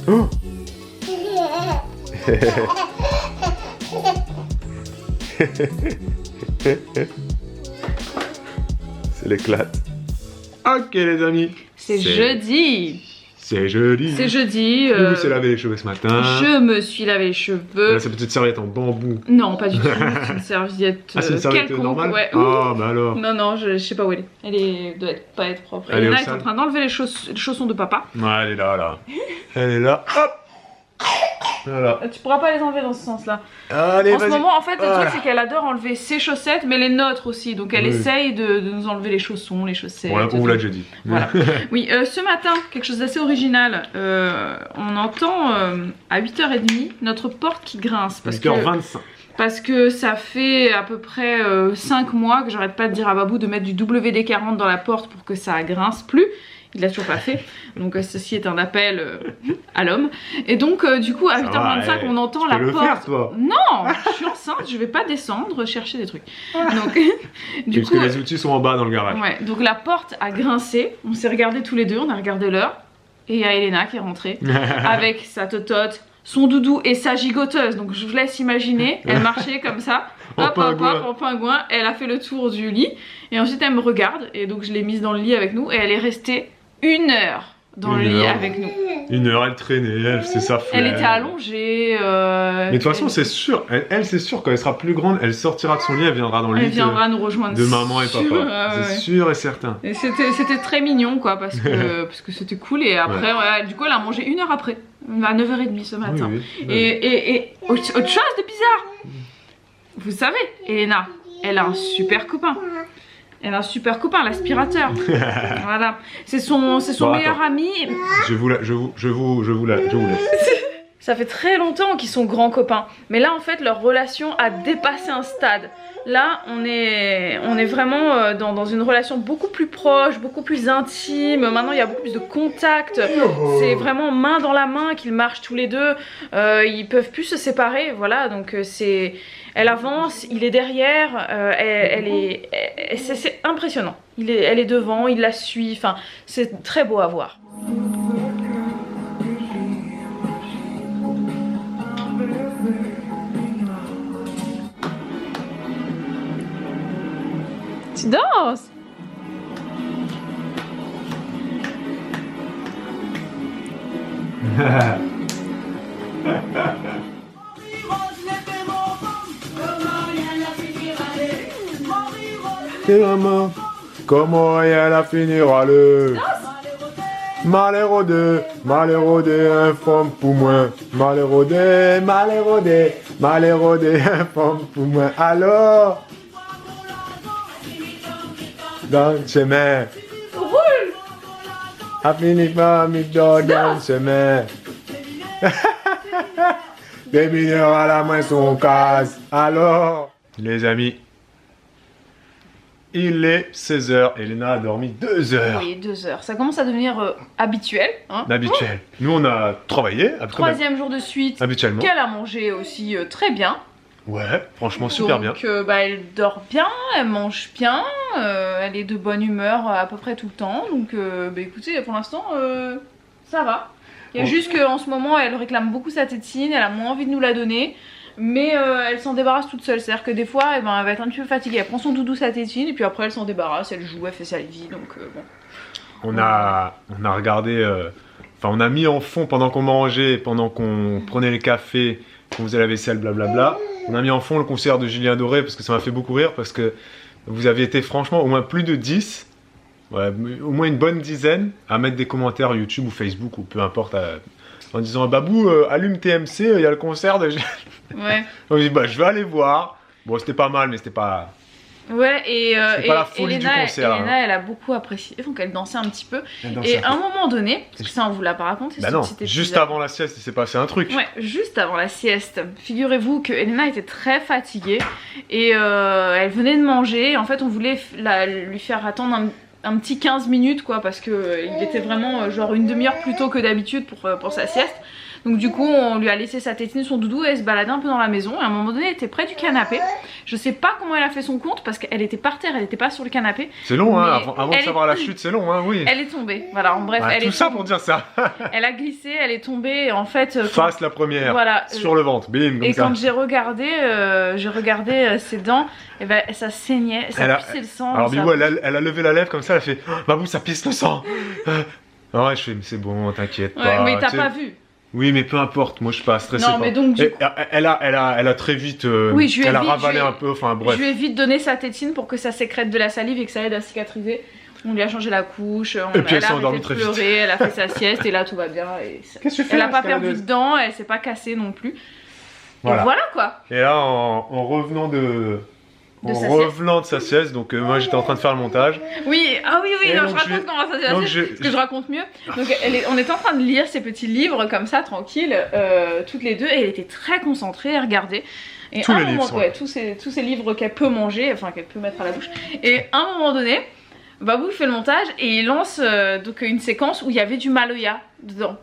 Oh. C'est l'éclate. Ok les amis. C'est jeudi. C'est jeudi. C'est jeudi. Je me suis lavé les cheveux ce matin. Je me suis lavé les cheveux. Là, cette petite serviette en bambou. Non, pas du tout. C'est une serviette. Ah, c'est une serviette quelconque, normale. Ouais. Ah, bah alors. Non, non, je sais pas où elle est. Doit pas être propre. Elle est Elena au est en sale. train d'enlever les chaussons de papa. Ouais, elle est là, là. Elle est là. Hop. Voilà. Tu pourras pas les enlever dans ce sens-là. Allez, En ce vas-y. moment, en fait, le Voilà. truc, c'est qu'elle adore enlever ses chaussettes, mais les nôtres aussi. Donc, elle Oui. essaye de nous enlever les chaussons, les chaussettes. Ouais, on vous l'a déjà dit. Voilà. Oui, ce matin, quelque chose d'assez original. On entend à 8h30 notre porte qui grince. Parce que 8h25. Parce que ça fait à peu près 5 mois que j'arrête pas de dire à Babou de mettre du WD-40 dans la porte pour que ça grince plus. Il l'a toujours pas fait. Donc ceci est un appel à l'homme. Et donc du coup à 8h25 on entend tu la peux le porte. faire, toi. Non, je suis enceinte, je vais pas descendre chercher des trucs. Donc du Parce coup que les outils sont en bas dans le garage. ouais, donc la porte a grincé. On s'est regardés tous les deux, on a regardé l'heure. Et il y a Elena qui est rentrée avec sa totote, son doudou et sa gigoteuse. Donc je vous laisse imaginer, elle marchait comme ça, hop hop hop en pingouin, elle a fait le tour du lit et ensuite elle me regarde et donc je l'ai mise dans le lit avec nous et elle est restée 1 heure dans le lit avec nous. 1 heure, elle traînait, elle faisait sa flemme. Elle était allongée. Mais de toute façon, c'est sûr, elle c'est sûr, quand elle sera plus grande, elle sortira de son lit, elle viendra dans le Elle lit viendra nous rejoindre de maman et sûr, papa. C'est ouais. sûr et certain. Et c'était très mignon quoi parce que c'était cool et après du coup elle a mangé 1 heure après, à 9h30 ce matin. Oui, oui. Et autre chose de bizarre, vous savez, Elena, elle a un super copain. Elle a un super copain, l'aspirateur. Voilà, c'est son Bon, meilleur attends. ami. Je vous laisse. Ça fait très longtemps qu'ils sont grands copains, mais là en fait leur relation a dépassé un stade. Là on est vraiment dans une relation beaucoup plus proche, beaucoup plus intime. Maintenant il y a beaucoup plus de contact. C'est vraiment main dans la main qu'ils marchent tous les deux. Ils peuvent plus se séparer, voilà. Donc c'est, elle avance, il est derrière. C'est impressionnant. Elle est devant, il la suit. Enfin c'est très beau à voir. Tu danses? Et maman, comment elle a finira le malhérodé, malhérodé, un femme pour moi. Malhérodé, malhérodé, malhérodé, un femme pour moi. Alors, dans le chemin, Roule! a fini par me donner dans le chemin. Des mineurs à la main sont casse. Alors, les amis, il est 16h. Elena a dormi 2 heures. Oui, 2 heures. Ça commence à devenir habituel. Hein. D'habituel. Nous, on a travaillé. Troisième jour de suite. Habituellement. Qu'elle a mangé aussi très bien. Ouais, franchement, super bien. Donc, elle dort bien, elle mange bien, elle est de bonne humeur à peu près tout le temps. Donc, écoutez, pour l'instant, ça va. Il y a juste qu'en ce moment, elle réclame beaucoup sa tétine, elle a moins envie de nous la donner. Mais elle s'en débarrasse toute seule, c'est-à-dire que des fois elle va être un petit peu fatiguée, elle prend son doudou, sa tétine, et puis après elle s'en débarrasse, elle joue, elle fait sa vie, donc bon. On a regardé, on a mis en fond pendant qu'on mangeait, pendant qu'on prenait les cafés, qu'on faisait la vaisselle, blablabla. On a mis en fond le concert de Julien Doré parce que ça m'a fait beaucoup rire, parce que vous avez été franchement au moins plus de 10, ouais, au moins une bonne dizaine, à mettre des commentaires YouTube ou Facebook ou peu importe, en disant Babou, allume TMC, il y a le concert de... Ouais. On dit bah je vais aller voir. Bon c'était pas mal mais c'était pas Ouais, et, C'est pas la folie du concert, Elena, elle a beaucoup apprécié, donc elle dansait un petit peu. Elle Et à un moment donné, parce que ça on vous l'a pas raconté, bah non, juste avant la sieste, il s'est passé un truc. Ouais, juste avant la sieste. Figurez-vous que Elena était très fatiguée et elle venait de manger. En fait, on voulait lui faire attendre un petit 15 minutes quoi, parce que il était vraiment genre une demi-heure plus tôt que d'habitude pour sa sieste. Donc du coup on lui a laissé sa tétine, son doudou et elle se baladait un peu dans la maison. Et à un moment donné elle était près du canapé. Je sais pas comment elle a fait son compte parce qu'elle était par terre, elle était pas sur le canapé. C'est long hein, avant de savoir la chute c'est long hein, oui. Elle est tombée, voilà en bref. Ouais, elle tout est ça pour dire ça. Elle a glissé, elle est tombée et en fait... Face la première, voilà, sur le ventre, bim comme et ça. Et quand j'ai regardé ses dents, et ben, ça saignait, ça pissait le sang. Alors Bibou elle a levé la lèvre comme ça, elle a fait « Babou ça pisse le sang !» Ouais je fais « c'est bon, t'inquiète pas. » Ouais, mais t'as pas vu. Oui mais peu importe, moi je suis pas stressé. Non mais donc du coup... elle a très vite, oui, elle a ravalé un peu, enfin bref. Je lui ai vite donné sa tétine pour que ça sécrète de la salive et que ça aide à cicatriser. On lui a changé la couche, et puis elle s'est endormie très vite. Elle a fait sa sieste et là tout va bien. Qu'est-ce que tu fais? Elle a pas perdu de dents, elle s'est pas cassée non plus. Voilà. Et voilà quoi. Et là en revenant de sa sieste, donc moi j'étais en train de faire le montage. Oui, ah oui, non, je raconte comment ça s'est passé, parce que je raconte mieux. Donc on était en train de lire ces petits livres comme ça, tranquille, toutes les deux, et elle était très concentrée, elle regardait. Et tous les livres, ouais, tous ces livres qu'elle peut manger, enfin qu'elle peut mettre à la bouche. Et à un moment donné, Babou fait le montage et il lance donc une séquence où il y avait du Maloya dedans.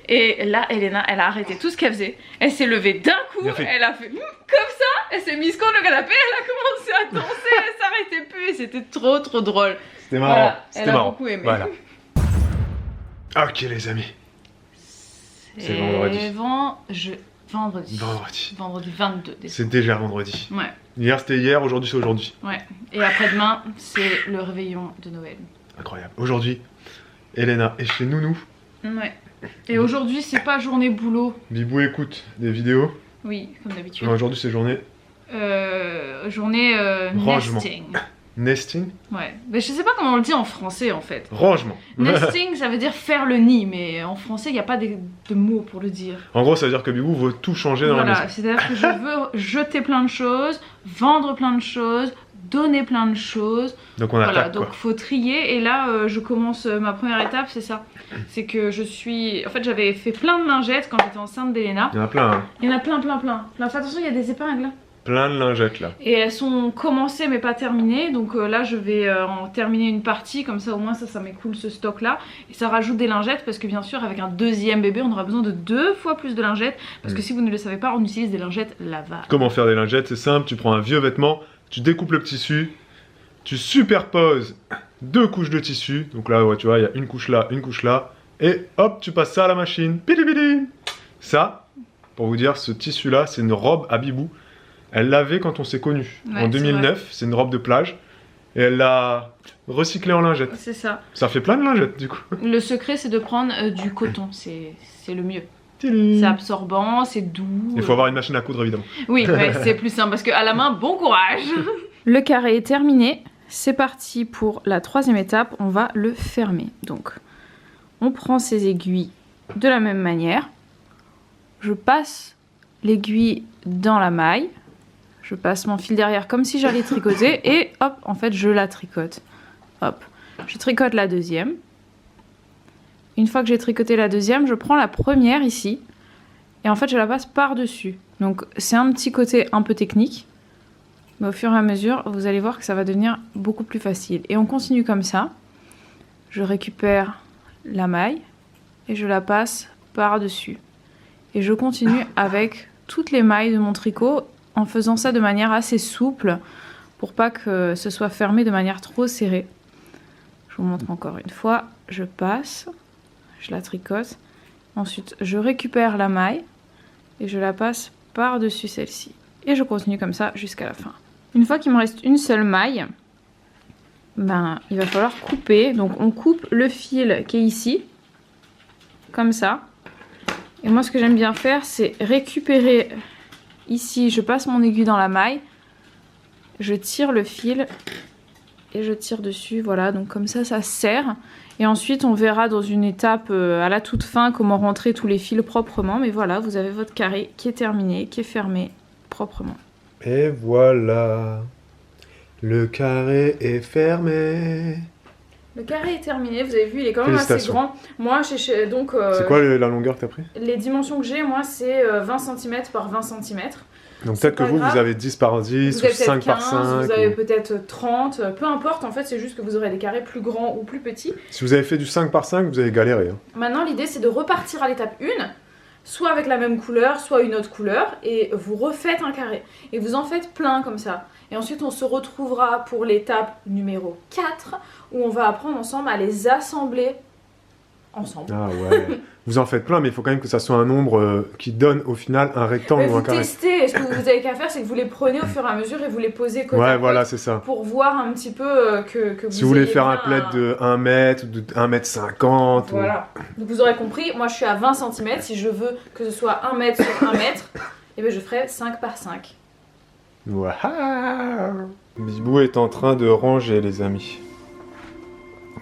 Et là, Elena, elle a arrêté tout ce qu'elle faisait. Elle s'est levée d'un coup, elle a fait comme ça, elle s'est mise contre le canapé, elle a commencé à danser, elle s'arrêtait plus et c'était trop drôle. C'était marrant, voilà, c'était marrant. Elle a beaucoup aimé. Voilà. Ok les amis. C'est vendredi. Vendredi 22 décembre. C'est déjà vendredi. Ouais. Hier c'était hier, aujourd'hui c'est aujourd'hui. Ouais. Et après-demain, c'est le réveillon de Noël. Incroyable. Aujourd'hui, Elena est chez Nounou. Ouais. Et aujourd'hui, c'est pas journée boulot. Bibou écoute des vidéos. Oui, comme d'habitude. Aujourd'hui c'est journée... journée rangement. nesting. Nesting? Ouais. Mais je sais pas comment on le dit en français en fait. Rangement. Nesting, ça veut dire faire le nid, mais en français, il n'y a pas de mots pour le dire. En gros, ça veut dire que Bibou veut tout changer dans la maison. Voilà, c'est-à-dire que je veux jeter plein de choses, vendre plein de choses, donner plein de choses. Donc on attaque, voilà, donc faut trier et là je commence ma première étape, c'est ça. C'est que je suis... En fait j'avais fait plein de lingettes quand j'étais enceinte d'Elena. Il y en a plein hein. Il y en a plein. Fais attention, il y a des épingles là. Plein de lingettes là. Et elles sont commencées mais pas terminées. Donc là je vais en terminer une partie. Comme ça au moins ça m'écoule ce stock là. Et ça rajoute des lingettes parce que bien sûr avec un deuxième bébé on aura besoin de 2 fois plus de lingettes. Parce que si vous ne le savez pas, on utilise des lingettes lavables. Comment faire des lingettes? C'est simple, tu prends un vieux vêtement, tu découpes le tissu, tu superposes 2 couches de tissu. Donc là ouais, tu vois il y a une couche là. Et hop tu passes ça à la machine. Pili pili. Ça, pour vous dire, ce tissu là c'est une robe à Bibou. Elle l'avait quand on s'est connus, en 2009, c'est une robe de plage, et elle l'a recyclée en lingette. C'est ça. Ça fait plein de lingettes du coup. Le secret c'est de prendre du coton, c'est le mieux. C'est absorbant, c'est doux. Il faut avoir une machine à coudre évidemment. Oui, ouais, c'est plus simple parce qu'à la main, bon courage. Le carré est terminé, c'est parti pour la 3e étape, on va le fermer. Donc, on prend ces aiguilles de la même manière, je passe l'aiguille dans la maille. Je passe mon fil derrière comme si j'allais tricoter et hop, en fait, je la tricote. Hop, je tricote la deuxième. Une fois que j'ai tricoté la deuxième, je prends la première ici et en fait, je la passe par-dessus. Donc, c'est un petit côté un peu technique, mais au fur et à mesure, vous allez voir que ça va devenir beaucoup plus facile. Et on continue comme ça. Je récupère la maille et je la passe par-dessus. Et je continue avec toutes les mailles de mon tricot en faisant ça de manière assez souple pour pas que ce soit fermé de manière trop serrée. Je vous montre encore une fois. Je passe, je la tricote. Ensuite, je récupère la maille et je la passe par-dessus celle-ci. Et je continue comme ça jusqu'à la fin. Une fois qu'il me reste une seule maille, ben, il va falloir couper. Donc on coupe le fil qui est ici, comme ça. Et moi ce que j'aime bien faire, c'est récupérer ici, je passe mon aiguille dans la maille, je tire le fil et je tire dessus, voilà, donc comme ça, ça serre. Et ensuite on verra dans une étape à la toute fin comment rentrer tous les fils proprement. Mais voilà, vous avez votre carré qui est terminé, qui est fermé proprement. Et voilà, Le carré est fermé. Le carré est terminé, vous avez vu, il est quand même assez grand. Moi, donc... c'est quoi la longueur que tu as pris? Les dimensions que j'ai, moi, c'est 20 cm par 20 cm. Donc peut-être que vous avez 10 par 10 vous ou 5 par 15, 5. Vous avez peut-être 30, peu importe, en fait, c'est juste que vous aurez des carrés plus grands ou plus petits. Si vous avez fait du 5 par 5, vous avez galéré. Hein. Maintenant, l'idée, c'est de repartir à l'étape 1, soit avec la même couleur, soit une autre couleur, et vous refaites un carré. Et vous en faites plein comme ça. Et ensuite, on se retrouvera pour l'étape numéro 4, où on va apprendre ensemble à les assembler ensemble. Ah ouais. Vous en faites plein, mais il faut quand même que ça soit un nombre qui donne au final un rectangle ou un carré. Vous testez, ce que vous avez qu'à faire, c'est que vous les prenez au fur et à mesure et vous les posez côte à côte. Voilà, c'est ça. Pour voir un petit peu que vous si vous voulez faire un bien plaid de 1 mètre ou de 1 mètre 50. Voilà. Donc vous aurez compris, moi je suis à 20 cm, si je veux que ce soit 1 mètre sur 1 mètre, et bien je ferai 5 par 5. Waouh. Bibou est en train de ranger, les amis.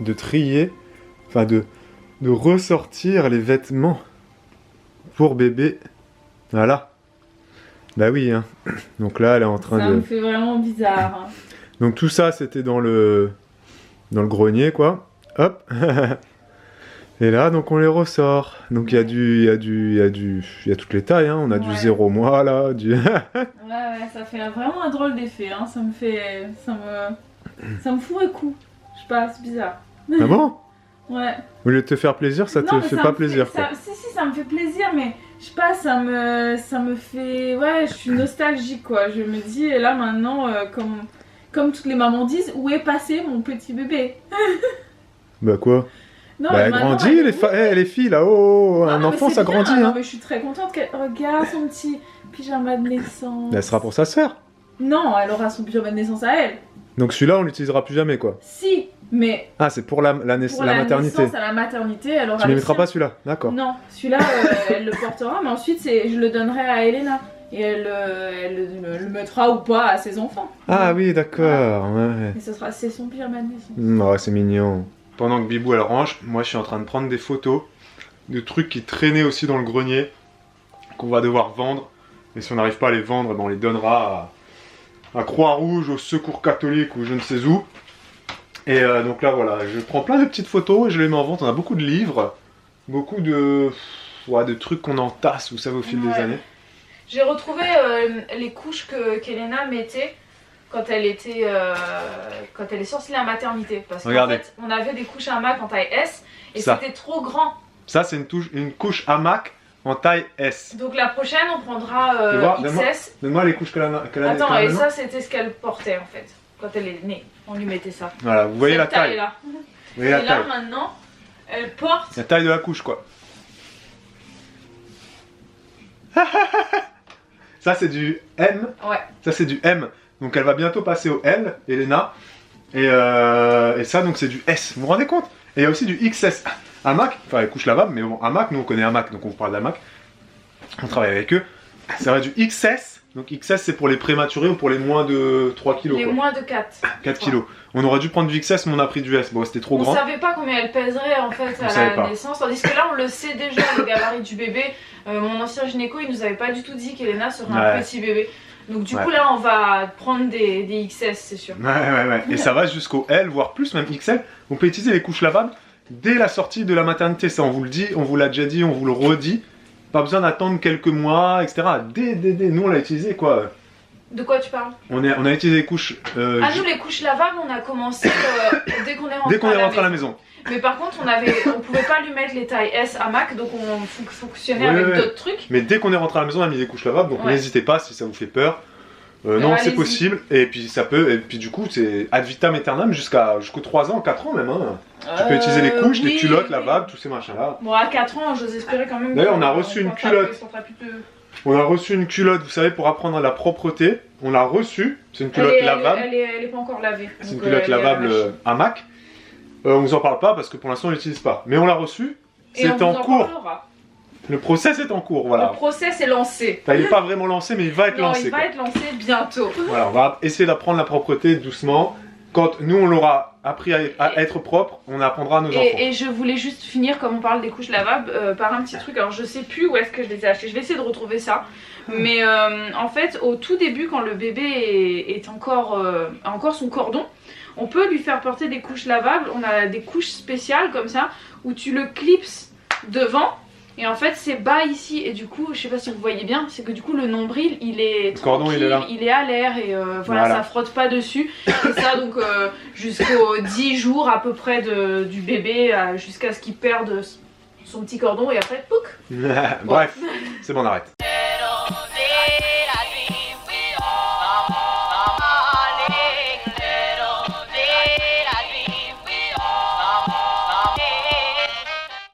De trier, enfin de ressortir les vêtements pour bébé. Voilà. Bah oui, hein. Donc là, elle est en train Ça me fait vraiment bizarre. Hein. Donc tout ça, c'était dans le grenier, quoi. Hop. Et là, donc on les ressort. Donc il y a toutes les tailles, hein. On a du 0 mois là, du... ouais, ça fait vraiment un drôle d'effet, hein. Ça me fout un coup. Je sais pas, c'est bizarre. Ah bon? Ouais. Au lieu de te faire plaisir, ça te fait pas plaisir, quoi. Si, ça me fait plaisir, mais je sais pas, ça me fait... Ouais, je suis nostalgique, quoi. Je me dis, là, maintenant, comme toutes les mamans disent, où est passé mon petit bébé? Bah quoi? Non, bah elle grandit, les filles, là-haut. Un enfant, ça grandit, hein. Non, mais je suis très contente qu'elle regarde son petit pyjama de naissance. Elle sera pour sa sœur. Non, elle aura son pyjama de naissance à elle. Donc celui-là, on l'utilisera plus jamais, quoi. Si, mais... Ah, c'est pour la maternité. Naissance à la maternité, elle aura... Tu ne mettras pas celui-là, d'accord. Non, celui-là, elle le portera, mais ensuite, je le donnerai à Elena. Et elle le mettra ou pas à ses enfants. Ah oui, d'accord, ouais. Et c'est son pyjama de naissance. Oh, c'est mignon. Pendant que Bibou, elle range, moi, je suis en train de prendre des photos de trucs qui traînaient aussi dans le grenier, qu'on va devoir vendre. Et si on n'arrive pas à les vendre, ben, on les donnera à Croix-Rouge, au Secours catholique ou je ne sais où. Et donc là, voilà, je prends plein de petites photos et je les mets en vente. On a beaucoup de livres, beaucoup de trucs qu'on entasse, vous savez, au fil des années. J'ai retrouvé les couches qu'Elena mettait quand elle est sortie de la maternité. Parce qu'en fait, on avait des couches hamac en taille S et c'était trop grand. Ça, c'est une couche hamac en taille S. Donc la prochaine, on prendra XS. Donne-moi les couches qu'elle a. Attends, et ça, c'était ce qu'elle portait en fait. Quand elle est née, on lui mettait ça. Voilà, vous voyez la taille. Là. Vous voyez la taille. Là, maintenant, elle porte... La taille de la couche, quoi. Ça, c'est du M. Ouais. Ça, c'est du M. Donc, elle va bientôt passer au L, Elena. Et ça, donc, c'est du S. Vous vous rendez compte? Et il y a aussi du XS. Hamac, enfin, les couches lavables, mais bon, hamac, nous, on connaît hamac, donc on vous parle d'hamac. On travaille avec eux. Ça va du XS. Donc XS, c'est pour les prématurés ou pour les moins de 3 kilos. Les moins de 4. 4 kilos. On aurait dû prendre du XS, mais on a pris du S. Bon, c'était trop grand. On savait pas combien elle pèserait en fait à la naissance. Tandis que là, on le sait déjà, le gabarit du bébé. Mon ancien gynéco, il nous avait pas du tout dit qu'Elena serait un petit bébé. Donc du coup, là, on va prendre des XS, c'est sûr. Ouais. Et ça va jusqu'au L, voire plus, même XL. On peut utiliser les couches lavables dès la sortie de la maternité. Ça, on vous le dit, on vous l'a déjà dit, on vous le redit. Pas besoin d'attendre quelques mois, etc. Nous, on l'a utilisé, quoi. De quoi tu parles? On a utilisé les couches... nous, les couches lavables, on a commencé dès qu'on est rentré, à la maison. Mais par contre, on pouvait pas lui mettre les tailles S hamac, donc on fonctionnait avec d'autres trucs. Mais dès qu'on est rentré à la maison, on a mis des couches lavables, donc n'hésitez pas si ça vous fait peur. Non, c'est possible, et puis ça peut, et puis du coup, c'est ad vitam aeternam jusqu'aux 3 ans, 4 ans même. Hein. Tu peux utiliser les couches, les culottes lavables, tous ces machins-là. Bon, à 4 ans, j'ose espérer quand même. D'ailleurs, on a reçu une culotte. On a reçu une culotte, vous savez, pour apprendre à la propreté. On l'a reçue, c'est une culotte lavable. Elle est pas encore lavée. C'est une culotte lavable hamac. On vous en parle pas parce que pour l'instant, on l'utilise pas. Mais on l'a reçue, c'est en cours. Le process est en cours, voilà. Le process est lancé. Enfin, il n'est pas vraiment lancé, mais il va être lancé. Il va être lancé bientôt. Voilà, on va essayer d'apprendre la propreté doucement. quand nous on l'aura appris à être propre, on apprendra à nos enfants. Et je voulais juste finir, comme on parle des couches lavables, par un petit truc. Alors je sais plus où est-ce que je les ai achetés, je vais essayer de retrouver ça. Mais en fait, au tout début, quand le bébé est encore, a encore son cordon, on peut lui faire porter des couches lavables. On a des couches spéciales comme ça, où tu le clipses devant. Et en fait c'est bas ici, et du coup je sais pas si vous voyez bien, c'est que du coup le nombril il est le cordon il est là, il est à l'air, et voilà, ça frotte pas dessus. Et ça donc jusqu'aux 10 jours à peu près du bébé, jusqu'à ce qu'il perde son petit cordon, et après pouc. Bref, c'est bon, on arrête.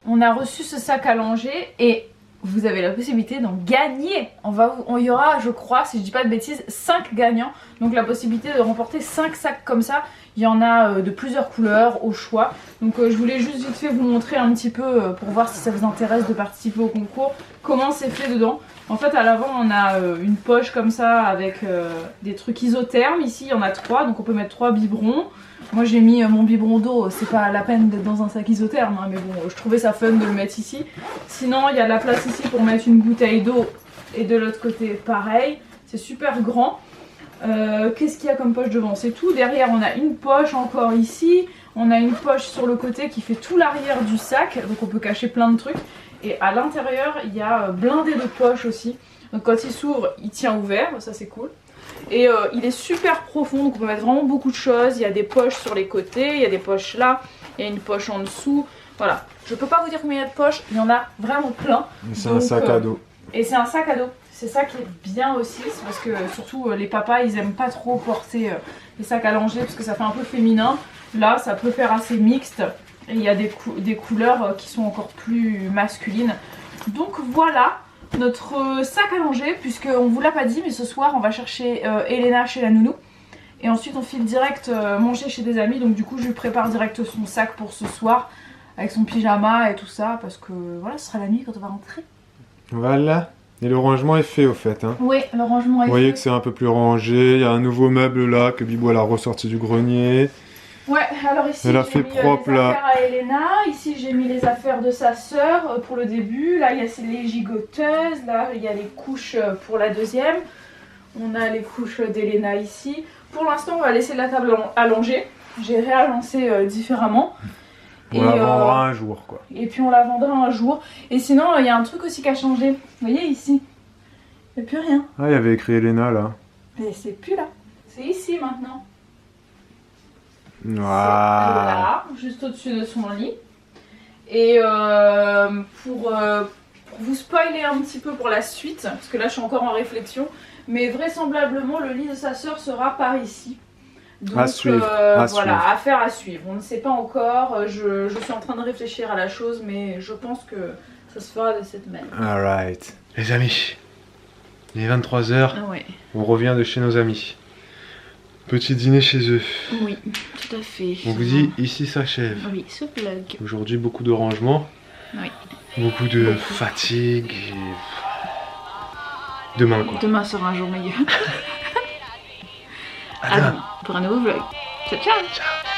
On a reçu ce sac à langer et vous avez la possibilité d'en gagner. Il y aura, je crois, si je dis pas de bêtises, 5 gagnants. Donc la possibilité de remporter 5 sacs comme ça. Il y en a de plusieurs couleurs au choix. Donc je voulais juste vite fait vous montrer un petit peu pour voir si ça vous intéresse de participer au concours. Comment c'est fait dedans. En fait à l'avant on a une poche comme ça avec des trucs isothermes. Ici il y en a 3, donc on peut mettre 3 biberons. Moi j'ai mis mon biberon d'eau, c'est pas la peine d'être dans un sac isotherme, hein, mais bon, je trouvais ça fun de le mettre ici. Sinon il y a de la place ici pour mettre une bouteille d'eau, et de l'autre côté pareil, c'est super grand. Qu'est-ce qu'il y a comme poche devant? C'est tout. Derrière on a une poche encore ici, on a une poche sur le côté qui fait tout l'arrière du sac, donc on peut cacher plein de trucs. Et à l'intérieur il y a blindé de poches aussi, donc quand il s'ouvre il tient ouvert, ça c'est cool. Et il est super profond, donc on peut mettre vraiment beaucoup de choses. Il y a des poches sur les côtés, il y a des poches là, il y a une poche en dessous. Voilà, je peux pas vous dire combien il y a de poches, il y en a vraiment plein. C'est un sac à dos. Et c'est un sac à dos, c'est ça qui est bien aussi, c'est parce que surtout les papas ils aiment pas trop porter les sacs à langer parce que ça fait un peu féminin. Là ça peut faire assez mixte, et il y a des couleurs qui sont encore plus masculines. Donc voilà notre sac à langer, puisqu'on vous l'a pas dit, mais ce soir on va chercher Elena chez la nounou. Et ensuite on file direct manger chez des amis, donc du coup je lui prépare direct son sac pour ce soir, avec son pyjama et tout ça, parce que voilà, ce sera la nuit quand on va rentrer. Voilà, et le rangement est fait au fait. Hein. Oui, le rangement est fait. Vous voyez que c'est un peu plus rangé, il y a un nouveau meuble là que Bibou elle a ressorti du grenier. Ouais, alors ici elle a j'ai fait mis propre, les là. affaires à Elena, ici j'ai mis les affaires de sa sœur pour le début, là il y a les gigoteuses, là il y a les couches pour la deuxième, on a les couches d'Elena ici. Pour l'instant on va laisser la table allongée, j'ai réagencé différemment. On la vendra un jour quoi. Et puis on la vendra un jour. Et sinon il y a un truc aussi qui a changé, vous voyez ici, il n'y a plus rien. Ah il y avait écrit Elena là. Mais c'est plus là, c'est ici maintenant. Wow. Là, juste au-dessus de son lit. Et pour vous spoiler un petit peu pour la suite, parce que là je suis encore en réflexion, mais vraisemblablement le lit de sa sœur sera par ici. Donc à suivre, voilà, affaire à suivre. On ne sait pas encore, je suis en train de réfléchir à la chose, mais je pense que ça se fera de cette manière. Alright. Les amis, il est 23 h, Ouais. on revient de chez nos amis. Petit dîner chez eux. Oui, tout à fait. On vous dit, ici s'achève. Oui, ce vlog. Aujourd'hui, beaucoup de rangement. Oui. Beaucoup de fatigue. Et... demain, quoi. Demain sera un jour meilleur. À demain. Pour un nouveau vlog. Ciao, ciao. Ciao.